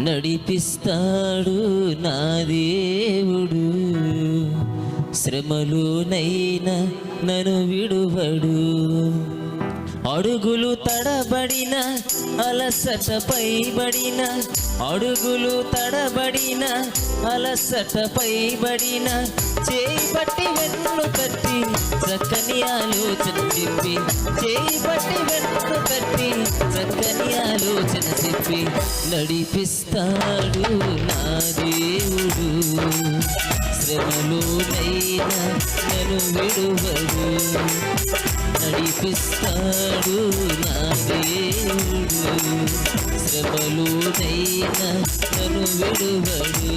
నడిపిస్తాడు నా దేవుడు, శ్రమలోనైనా నన్ను విడువడు. అడుగులు తడబడిన అలసట పైబడిన, అడుగులు తడబడిన అలసట పైబడిన, చేపట్టి వెన్ను తట్టి చక్కని ఆలోచన చెప్పి, చేపట్టి వెన్ను తట్టి చక్కని ఆలోచన చెప్పి నడిపిస్తాడు నా దేవుడు, శ్రమలోనైనా నన్ను విడువడు. నడిపిస్తాడు నా దేవుడు, శ్రమలోనైనా నన్ను విడువడు.